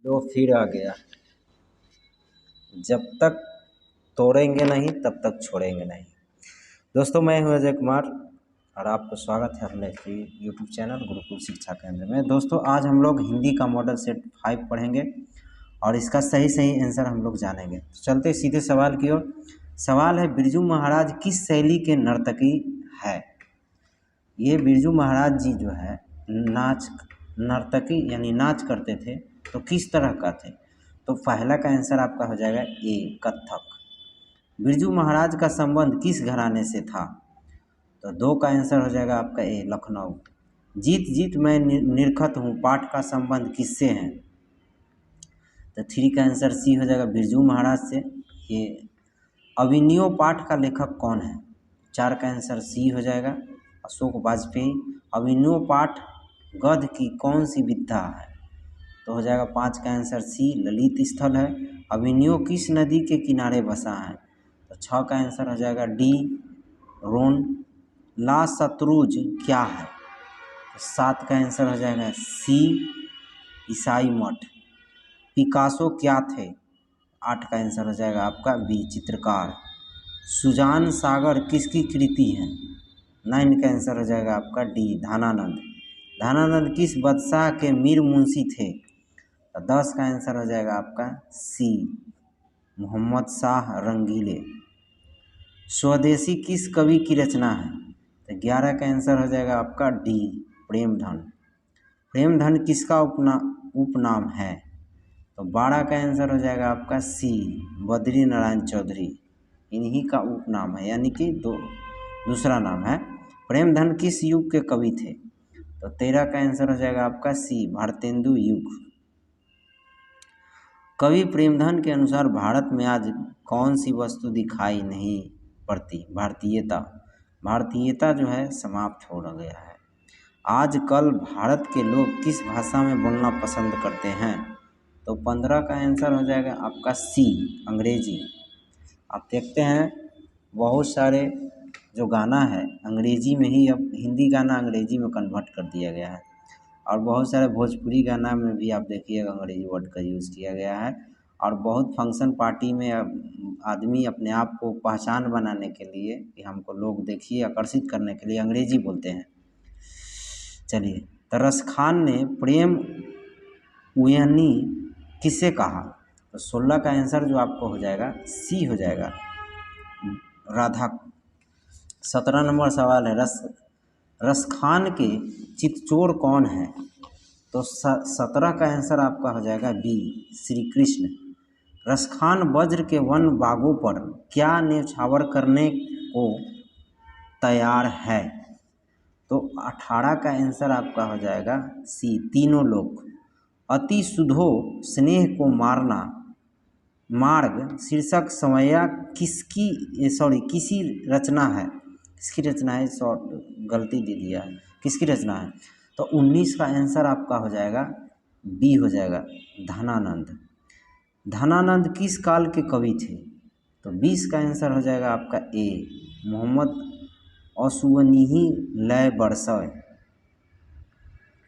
लो फिर आ गया। जब तक तोड़ेंगे नहीं तब तक छोड़ेंगे नहीं। दोस्तों, मैं हूं अजय कुमार और आपको स्वागत है अपने यूट्यूब चैनल गुरुकुल शिक्षा केंद्र में। दोस्तों, आज हम लोग हिंदी का मॉडल सेट 5 पढ़ेंगे और इसका सही सही आंसर हम लोग जानेंगे। तो चलते सीधे सवाल की ओर। सवाल है, बिरजू महाराज किस शैली के नर्तकी है? ये बिरजू महाराज जी जो है नर्तकी यानी नाच करते थे, तो किस तरह का थे? तो पहला का आंसर आपका हो जाएगा ए, कथक। बिरजू महाराज का संबंध किस घराने से था? तो 2 का आंसर हो जाएगा आपका ए, लखनऊ। जीत जीत मैं निरखत हूँ पाठ का संबंध किससे है? तो 3 का आंसर सी हो जाएगा, बिरजू महाराज से। ये अभिनयो पाठ का लेखक कौन है? 4 का आंसर सी हो जाएगा, अशोक वाजपेयी। अभिनयो पाठ गद्य की कौन सी विधा है? तो हो जाएगा 5 का आंसर सी, ललित स्थल है। अभिनयो किस नदी के किनारे बसा है? तो 6 का आंसर हो जाएगा डी, रोन। ला शत्रुज क्या है? तो 7 का आंसर हो जाएगा सी, ईसाई मठ। पिकासो क्या थे? 8 का आंसर हो जाएगा आपका बी, चित्रकार। सुजान सागर किसकी कृति है? 9 का आंसर हो जाएगा आपका डी, धानानंद। धानानंद किस बादशाह के मीर मुंशी थे? तो 10 का आंसर हो जाएगा आपका सी, मोहम्मद शाह रंगीले। स्वदेशी किस कवि की रचना है? तो 11 का आंसर हो जाएगा आपका डी, प्रेमधन। प्रेमधन किसका उपनाम है? तो 12 का आंसर हो जाएगा आपका सी, बद्री नारायण चौधरी। इन्हीं का उपनाम है, यानी कि दूसरा नाम है। प्रेमधन किस युग के कवि थे? तो 13 का आंसर हो जाएगा आपका सी, भारतेंदु युग। कवि प्रेमधन के अनुसार भारत में आज कौन सी वस्तु दिखाई नहीं पड़ती? भारतीयता। भारतीयता जो है समाप्त हो गया है। आजकल भारत के लोग किस भाषा में बोलना पसंद करते हैं? तो 15 का आंसर हो जाएगा आपका सी, अंग्रेजी। आप देखते हैं बहुत सारे जो गाना है अंग्रेजी में ही, अब हिंदी गाना अंग्रेजी में कन्वर्ट कर दिया गया है। और बहुत सारे भोजपुरी गाना में भी आप देखिएगा अंग्रेजी वर्ड का यूज़ किया गया है। और बहुत फंक्शन पार्टी में आदमी अपने आप को पहचान बनाने के लिए कि हमको लोग देखिए आकर्षित करने के लिए अंग्रेजी बोलते हैं। चलिए, तो रसखान ने प्रेम उयनी किसे कहा? तो 16 का आंसर जो आपको हो जाएगा सी हो जाएगा, राधा। 17 नंबर सवाल है, रसखान के चितचोर कौन है? तो 17 का आंसर आपका हो जाएगा बी, श्री कृष्ण। रसखान वज्र के वन बागों पर क्या न्यौछावर करने को तैयार है? तो 18 का आंसर आपका हो जाएगा सी, तीनों लोग। अति सुधो स्नेह को मारना मार्ग शीर्षक समया किसी रचना है? किसकी रचना है? गलती दे दिया है, किसकी रचना है? तो 19 का आंसर आपका हो जाएगा बी हो जाएगा, धनानंद। धनानंद किस काल के कवि थे? तो 20 का आंसर हो जाएगा आपका ए, मोहम्मद असुवनीही लय बरसय,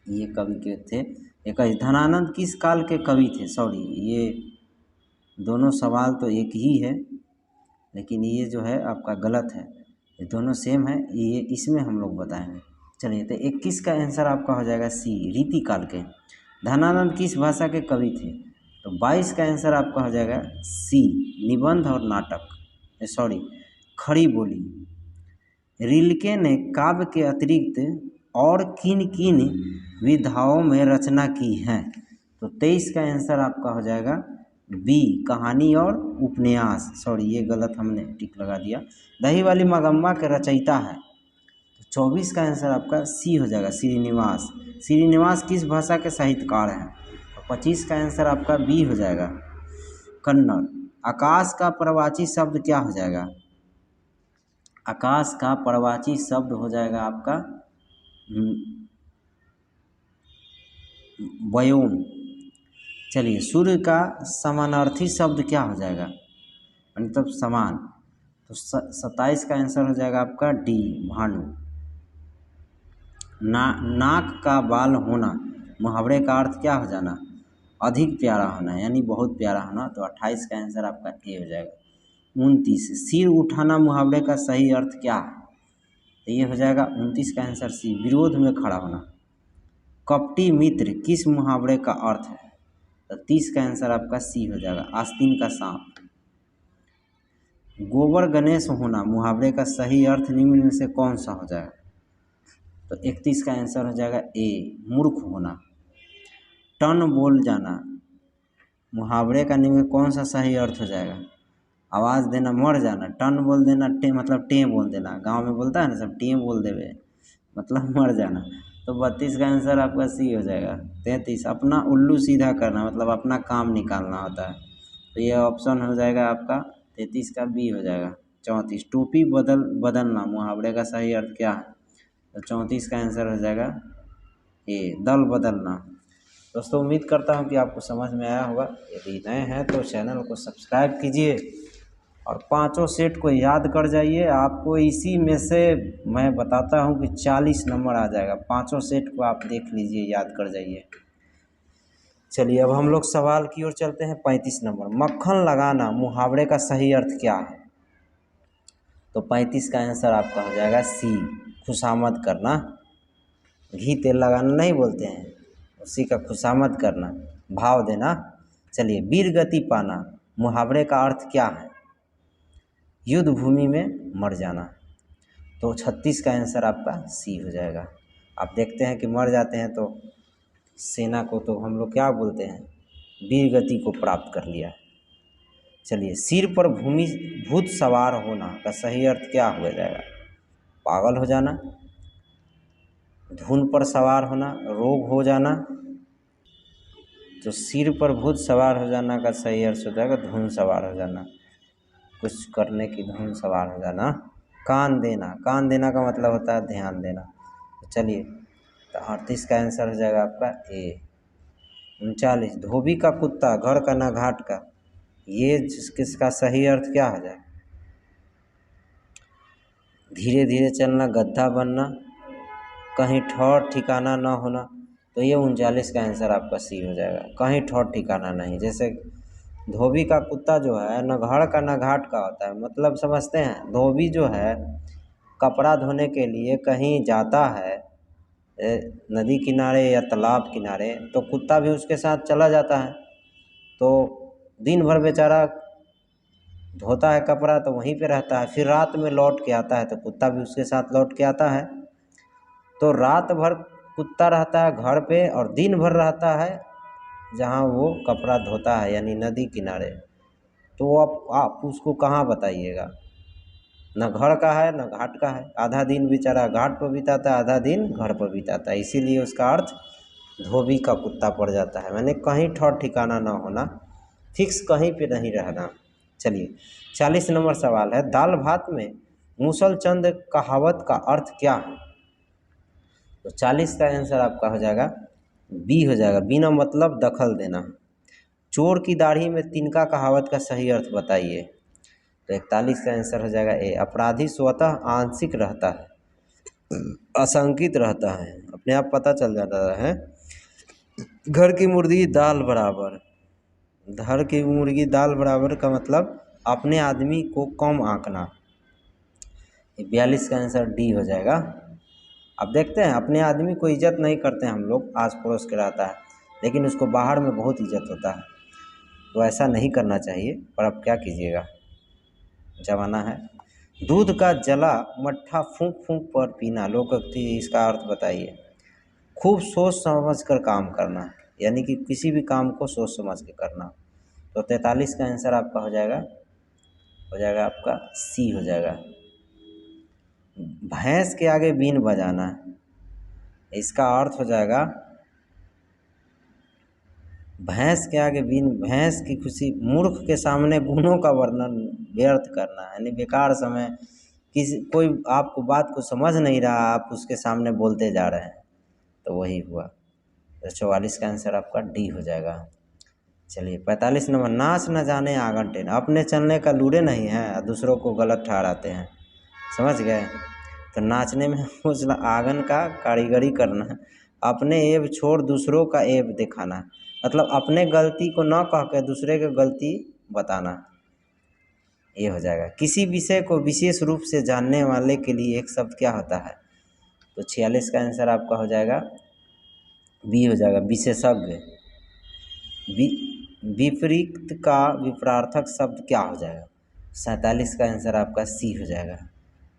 ये कवि के थे। एक धनानंद किस काल के कवि थे? सॉरी, ये दोनों सवाल तो एक ही है, लेकिन ये जो है आपका गलत है। ये दोनों सेम है, ये इसमें हम लोग बताएंगे। चलिए, तो 21 का आंसर आपका हो जाएगा सी, रीतिकाल के। धनानंद किस भाषा के कवि थे? तो 22 का आंसर आपका हो जाएगा सी, निबंध और नाटक, सॉरी खड़ी बोली। रिल्के ने काव्य के अतिरिक्त और किन किन विधाओं में रचना की है? तो 23 का आंसर आपका हो जाएगा बी, कहानी और उपन्यास। सॉरी, ये गलत हमने टिक लगा दिया। दही वाली मगम्मा के रचयिता है? तो 24 का आंसर आपका सी हो जाएगा, श्रीनिवास। श्रीनिवास किस भाषा के साहित्यकार हैं? तो 25 का आंसर आपका बी हो जाएगा, कन्नड़। आकाश का प्रवाची शब्द क्या हो जाएगा? आकाश का प्रवाची शब्द हो जाएगा आपका व्योम। चलिए, सूर्य का समानार्थी शब्द क्या हो जाएगा? मतलब समान। तो 27 का आंसर हो जाएगा आपका डी, भानु। नाक का बाल होना, मुहावरे का अर्थ क्या हो जाना? अधिक प्यारा होना यानी बहुत प्यारा होना, तो 28 का आंसर आपका ए हो जाएगा। 29 सिर उठाना मुहावरे का सही अर्थ क्या है, तो ये हो जाएगा 29 का आंसर सी, विरोध में खड़ा होना। कपटी मित्र किस मुहावरे का अर्थ है, तो 30 का आंसर आपका सी हो जाएगा, आस्तीन का सांप। गोबर गणेश होना मुहावरे का सही अर्थ निम्न में से कौन सा हो जाएगा, तो 31 का आंसर हो जाएगा ए, मूर्ख होना। टन बोल जाना मुहावरे का निम्न में कौन सा सही अर्थ हो जाएगा, आवाज़ देना मर जाना, टन बोल देना टे मतलब टे बोल देना, गांव में बोलता है ना सब टे बोल देवे मतलब मर जाना, तो 32 का आंसर आपका सी हो जाएगा। 33 अपना उल्लू सीधा करना मतलब अपना काम निकालना होता है, तो ये ऑप्शन हो जाएगा आपका 33 का बी हो जाएगा। 34 टोपी बदलना मुहावरे का सही अर्थ क्या है, तो 34 का आंसर हो जाएगा ए, दल बदलना। दोस्तों उम्मीद करता हूँ कि आपको समझ में आया होगा। यदि नए हैं तो चैनल को सब्सक्राइब कीजिए और पांचों सेट को याद कर जाइए। आपको इसी में से मैं बताता हूँ कि 40 नंबर आ जाएगा। पांचों सेट को आप देख लीजिए, याद कर जाइए। चलिए अब हम लोग सवाल की ओर चलते हैं। 35 नंबर मक्खन लगाना मुहावरे का सही अर्थ क्या है, तो 35 का आंसर आपका हो जाएगा सी, खुशामद करना। घी तेल लगाना नहीं बोलते हैं, उसी का खुशामद करना, भाव देना। चलिए वीर गति पाना मुहावरे का अर्थ क्या है, युद्ध भूमि में मर जाना, तो 36 का आंसर आपका सी हो जाएगा। आप देखते हैं कि मर जाते हैं तो सेना को तो हम लोग क्या बोलते हैं, वीर गति को प्राप्त कर लिया। चलिए सिर पर भूमि भूत सवार होना का सही अर्थ क्या हो जाएगा, पागल हो जाना, धुन पर सवार होना, रोग हो जाना, तो सिर पर भूत सवार हो जाना का सही अर्थ हो जाएगा धुन सवार हो जाना, कुछ करने की धुन सवार हो जाना। कान देना, कान देना का मतलब होता है ध्यान देना। तो चलिए तो 38 का आंसर हो जाएगा आपका ए। 39 धोबी का कुत्ता घर का ना घाट का, ये किसका सही अर्थ क्या हो जाए, धीरे धीरे चलना, गद्दा बनना, कहीं ठौर ठिकाना न होना, तो ये 39 का आंसर आपका सी हो जाएगा, कहीं ठौर ठिकाना नहीं। जैसे धोबी का कुत्ता जो है न घर का न घाट का होता है, मतलब समझते हैं, धोबी जो है कपड़ा धोने के लिए कहीं जाता है नदी किनारे या तालाब किनारे, तो कुत्ता भी उसके साथ चला जाता है, तो दिन भर बेचारा धोता है कपड़ा तो वहीं पे रहता है, फिर रात में लौट के आता है तो कुत्ता भी उसके साथ लौट के आता है। तो रात भर कुत्ता रहता है घर पे और दिन भर रहता है जहाँ वो कपड़ा धोता है यानी नदी किनारे, तो आप उसको कहाँ बताइएगा, न घर का है न घाट का है, आधा दिन बेचारा घाट पर बिताता है, आधा दिन घर पर बिताता है, इसीलिए उसका अर्थ धोबी का कुत्ता पड़ जाता है, मैंने कहीं ठौर ठिकाना ना होना, फिक्स कहीं पे नहीं रहना। चलिए 40 नंबर सवाल है, दाल भात में मुसलचंद कहावत का अर्थ क्या है, तो 40 का आंसर आपका हो जाएगा बी हो जाएगा, बिना मतलब दखल देना। चोर की दाढ़ी में तिनका कहावत का सही अर्थ बताइए, तो 41 का आंसर हो जाएगा ए, अपराधी स्वतः आंशिक रहता है, आशंकित रहता है, अपने आप पता चल जाता है। घर की मुर्गी दाल बराबर, घर की मुर्गी दाल बराबर का मतलब अपने आदमी को कम आंकना, 42 का आंसर डी हो जाएगा। अब देखते हैं अपने आदमी को इज्जत नहीं करते हैं हम लोग, आस पड़ोस के रहता है लेकिन उसको बाहर में बहुत इज्जत होता है, तो ऐसा नहीं करना चाहिए, पर अब क्या कीजिएगा, ज़माना है। दूध का जला मट्ठा फूंक फूंक पर पीना, लोकोक्ति, इसका अर्थ बताइए। खूब सोच समझ कर काम करना, यानी कि किसी भी काम को सोच समझ के करना, तो 43 का आंसर आपका हो जाएगा आपका सी हो जाएगा। भैंस के आगे बीन बजाना, इसका अर्थ हो जाएगा भैंस के आगे बीन, भैंस की खुशी, मूर्ख के सामने गुणों का वर्णन व्यर्थ करना, यानी बेकार समय, कोई आपको बात को समझ नहीं रहा, आप उसके सामने बोलते जा रहे हैं, तो वही हुआ। तो 44 का आंसर आपका डी हो जाएगा। चलिए 45 नंबर नाच न जाने आंगन टेढ़ा, अपने चलने का लूरे नहीं है, दूसरों को गलत ठहराते हैं, समझ गए। तो नाचने में कुछ आंगन का कारीगरी करना, अपने ऐब छोड़ दूसरों का ऐब दिखाना, मतलब अपने गलती को न कह के दूसरे की गलती बताना, ये हो जाएगा। किसी विषय को विशेष रूप से जानने वाले के लिए एक शब्द क्या होता है? तो 46 का आंसर आपका हो जाएगा बी हो जाएगा, विशेषज्ञ। विपरीत का विपरार्थक शब्द क्या हो जाएगा? 47 का आंसर आपका सी हो जाएगा,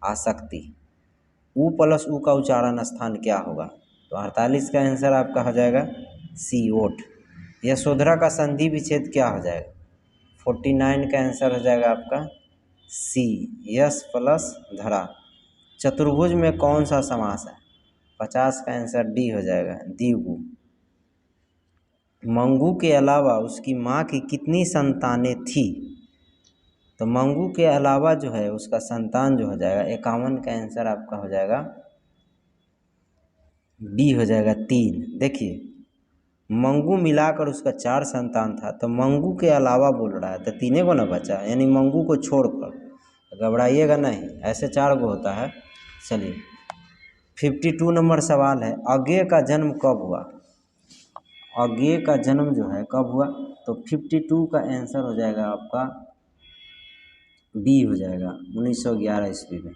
आसक्ति। उ प्लस उ का उच्चारण स्थान क्या होगा? तो 48 का आंसर आपका हो जाएगा सी, ओट। यशोधरा का संधि विच्छेद क्या हो जाएगा? 49 का आंसर हो जाएगा आपका सी, यश प्लस धरा। चतुर्भुज में कौन सा समास है? 50 का आंसर डी हो जाएगा, द्विगु। मंगू के अलावा उसकी माँ की कितनी संतानें थी? तो मंगू के अलावा जो है उसका संतान जो हो जाएगा 51 का आंसर आपका हो जाएगा बी हो जाएगा, 3। देखिए मंगू मिलाकर उसका 4 संतान था, तो मंगू के अलावा बोल रहा है तो 3 को ना बचा, यानी मंगू को छोड़कर। घबराइएगा नहीं, ऐसे 4 गो होता है। चलिए 52 नंबर सवाल है, अज्ञेय का जन्म कब हुआ? अज्ञेय का जन्म जो है कब हुआ? तो 52 का आंसर हो जाएगा आपका बी हो जाएगा, 1911 ईस्वी में।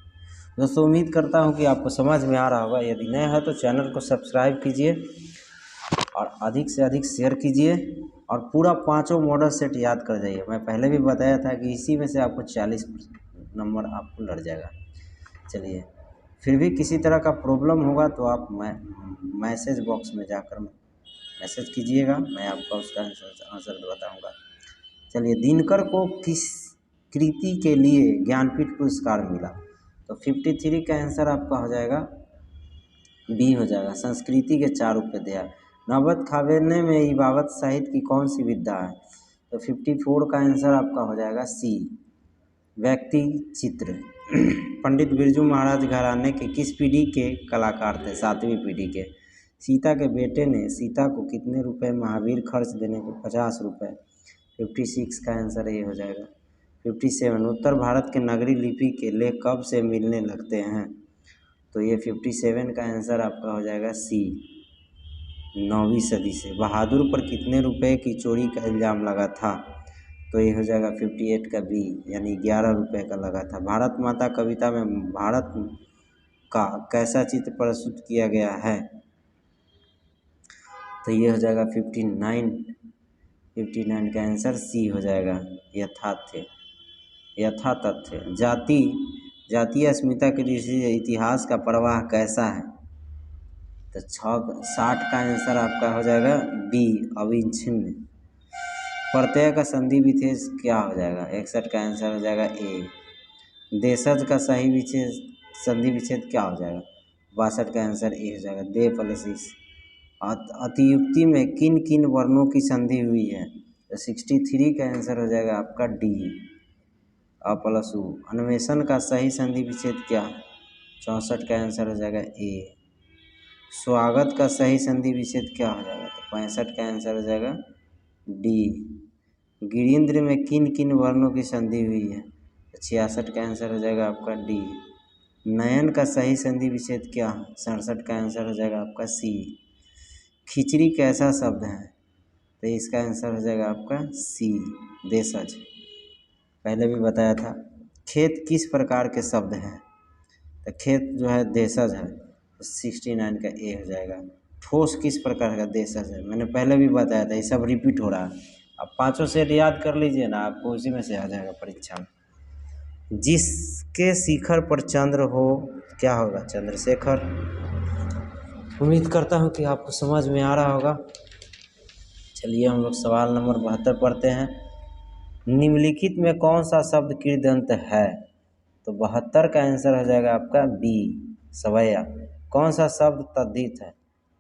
दोस्तों उम्मीद करता हूँ कि आपको समझ में आ रहा होगा। यदि नया है तो चैनल को सब्सक्राइब कीजिए और अधिक से अधिक शेयर कीजिए और पूरा 5 मॉडल सेट याद कर जाइए। मैं पहले भी बताया था कि इसी में से आपको 40 नंबर आपको लड़ जाएगा। चलिए, फिर भी किसी तरह का प्रॉब्लम होगा तो आप मैसेज बॉक्स में जाकर मैसेज कीजिएगा, मैं आपका उसका आंसर बताऊंगा। चलिए, दिनकर को किस कृति के लिए ज्ञानपीठ पुरस्कार मिला? तो 53 का आंसर आपका हो जाएगा बी हो जाएगा, संस्कृति के 4 उपध्याय। नवबत खावेरने में इबावत साहित्य की कौन सी विधा है? तो 54 का आंसर आपका हो जाएगा सी, व्यक्ति चित्र। पंडित बिरजू महाराज घराने के किस पीढ़ी के कलाकार थे? 7वीं पीढ़ी के। सीता के बेटे ने सीता को कितने रुपए महावीर खर्च देने को? 50 रुपये। 56 का आंसर ये हो जाएगा। 57, उत्तर भारत के नगरी लिपि के लेख कब से मिलने लगते हैं? तो ये 57 का आंसर आपका हो जाएगा सी, 9वीं सदी से। बहादुर पर कितने रुपए की चोरी का इल्ज़ाम लगा था? तो ये हो जाएगा 58 का बी, यानी 11 रुपये का लगा था। भारत माता कविता में भारत का कैसा चित्र प्रस्तुत किया गया है? तो ये हो जाएगा 59 का आंसर सी हो जाएगा, यथातथ्य। जातीय अस्मिता के दृष्टि इतिहास का प्रवाह कैसा है? तो 60 का आंसर आपका हो जाएगा बी, अविच्छिन्न। प्रत्यय का संधि विच्छेद क्या हो जाएगा? 61 का आंसर हो जाएगा ए। देशज का सही विच्छेद संधि विच्छेद क्या हो जाएगा? 62 का आंसर ए हो जाएगा, दे प्लस इस। अतियुक्ति में किन किन वर्णों की संधि हुई है? तो 63 का आंसर हो जाएगा आपका डी, अ प्लस उ। अन्वेषण का सही संधि विच्छेद क्या है? 64 का आंसर हो जाएगा ए। स्वागत का सही संधि विच्छेद क्या हो जाएगा? तो 65 का आंसर हो जाएगा डी। गिरिंद्र में किन किन वर्णों की संधि हुई है? तो 66 का आंसर हो जाएगा आपका डी। नयन का सही संधि विच्छेद क्या है? 67 का आंसर हो जाएगा आपका सी। खिचड़ी कैसा शब्द है? तो इसका आंसर हो जाएगा आपका सी, देशज। पहले भी बताया था। खेत किस प्रकार के शब्द हैं? तो खेत जो है देशज है, तो 69 का ए हो जाएगा। ठोस किस प्रकार का? देशज है, मैंने पहले भी बताया था, ये सब रिपीट हो रहा है। अब 5 सेट याद कर लीजिए ना, आपको उसी में से आ जाएगा परीक्षा में। जिसके शिखर पर चंद्र हो क्या होगा? चंद्रशेखर। उम्मीद करता हूँ कि आपको समझ में आ रहा होगा। चलिए हम लोग सवाल नंबर 72 पढ़ते हैं। निम्नलिखित में कौन सा शब्द कृदंत है? तो 72 का आंसर हो जाएगा आपका बी, सवैया। कौन सा शब्द तद्धित है?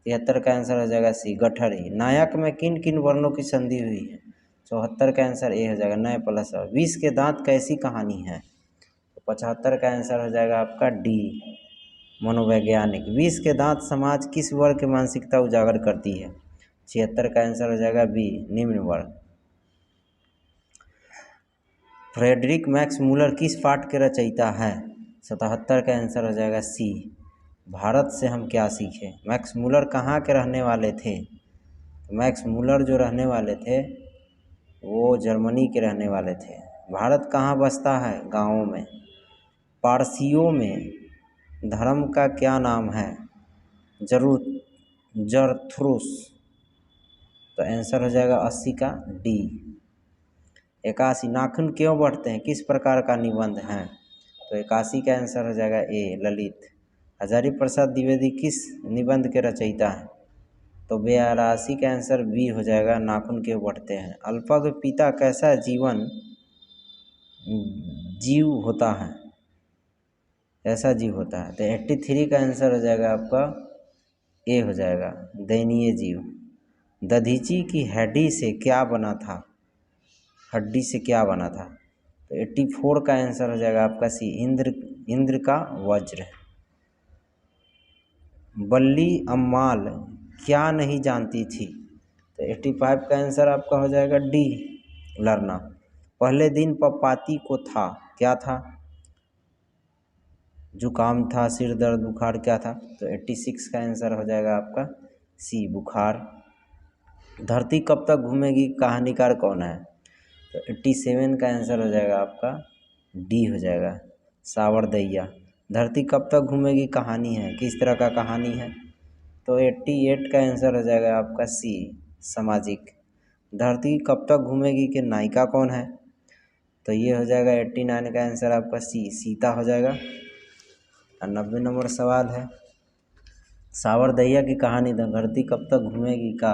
73 का आंसर हो जाएगा सी, गठरी। नायक में किन किन वर्णों की संधि हुई है? 74 का आंसर ए हो जाएगा, नय प्लस। 20 के दांत कैसी कहानी है? तो 75 का आंसर हो जाएगा आपका डी, मनोवैज्ञानिक। 20 के दांत समाज किस वर्ग की मानसिकता उजागर करती है? 76 का आंसर हो जाएगा बी, निम्न वर्ग। फ्रेडरिक मैक्स मूलर किस पाठ के रचयिता है? 77 का आंसर हो जाएगा सी, भारत से हम क्या सीखें। मैक्स मूलर कहाँ के रहने वाले थे? मैक्स मूलर जो रहने वाले थे वो जर्मनी के रहने वाले थे। भारत कहाँ बसता है? गाँवों में। पारसियों में धर्म का क्या नाम है? जरथुरुस। तो आंसर हो जाएगा 80 का डी। 81 नाखून क्यों बढ़ते हैं? किस प्रकार का निबंध है? तो 81 का आंसर हो जाएगा ए ललित। हजारी प्रसाद द्विवेदी किस निबंध के रचयिता हैं? तो 82 का आंसर बी हो जाएगा नाखून क्यों बढ़ते हैं। अल्फा के पिता कैसा जीव होता है? ऐसा जीव होता है। तो 83 का आंसर हो जाएगा आपका ए हो जाएगा दयनीय जीव। दधीची की हड्डी से क्या बना था? हड्डी से क्या बना था? तो 84 का आंसर हो जाएगा आपका सी इंद्र का वज्र। बल्ली अम्माल क्या नहीं जानती थी? तो 85 का आंसर आपका हो जाएगा डी लरना। पहले दिन पपाती को था, क्या था? जुकाम था, सिर दर्द, बुखार, क्या था? तो 86 का आंसर हो जाएगा आपका सी बुखार। धरती कब तक घूमेगी कहानीकार कौन है? तो 87 का आंसर हो जाएगा आपका डी हो जाएगा सावरदैया। धरती कब तक घूमेगी कहानी है, किस तरह का कहानी है? तो 88 का आंसर हो जाएगा आपका सी सामाजिक। धरती कब तक घूमेगी के नायिका कौन है? तो ये हो जाएगा 89 का आंसर आपका सी सीता हो जाएगा। और 90 नंबर सवाल है सावरदैया की कहानी धरती कब तक घूमेगी का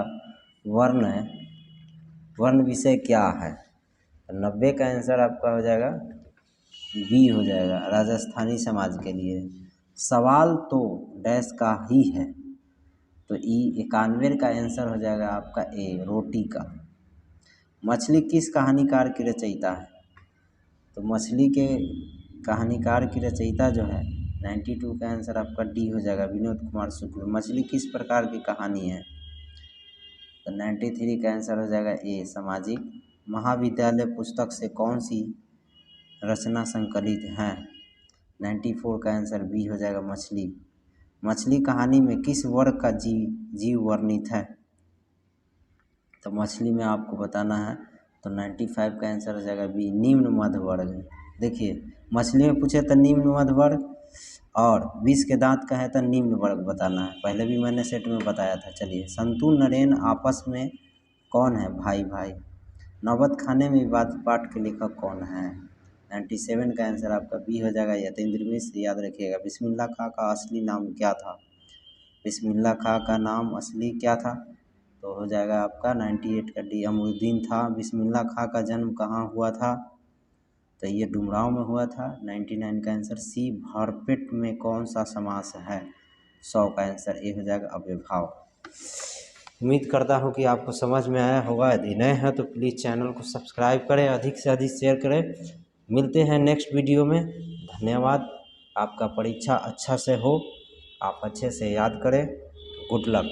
वर्ण विषय क्या है? तो 90 का आंसर आपका हो जाएगा बी हो जाएगा राजस्थानी समाज के लिए। सवाल तो डैश का ही है। तो 91 का आंसर हो जाएगा आपका ए रोटी का। मछली किस कहानीकार की रचयिता है? तो मछली के कहानीकार की रचयिता जो है 92 का आंसर आपका डी हो जाएगा विनोद कुमार शुक्ल। मछली किस प्रकार की कहानी है? तो 93 का आंसर हो जाएगा ए सामाजिक। महाविद्यालय पुस्तक से कौन सी रचना संकलित है? 94 का आंसर बी हो जाएगा मछली। मछली कहानी में किस वर्ग का जीव वर्णित है? तो मछली में आपको बताना है। तो 95 का आंसर हो जाएगा बी निम्न मध्य वर्ग। देखिए मछली में पूछे तो निम्न मध्य वर्ग और विष के दांत का है तो निम्न वर्ग बताना है। पहले भी मैंने सेट में बताया था। चलिए संतु नरेन आपस में कौन है भाई भाई? नौबत खाने में विवाद पाठ के लेखक कौन है? 97 का आंसर आपका बी हो जाएगा यतेंद्र मिश्र। याद रखिएगा। बिस्मिल्लाह खां का असली नाम क्या था? बिस्मिल्लाह खां का नाम असली क्या था? तो हो जाएगा आपका 98 का डी अमरुद्दीन था। बिस्मिल्लाह खां का जन्म कहाँ हुआ था? तो ये डुमरांव में हुआ था। 99 का आंसर सी भरपेट में कौन सा समास है? 100 का आंसर ए हो जाएगा अव्ययभाव। उम्मीद करता हूँ कि आपको समझ में आया होगा। यदि नए हैं तो प्लीज़ चैनल को सब्सक्राइब करें, अधिक से अधिक शेयर करें। मिलते हैं नेक्स्ट वीडियो में। धन्यवाद। आपका परीक्षा अच्छा से हो, आप अच्छे से याद करें। Good luck.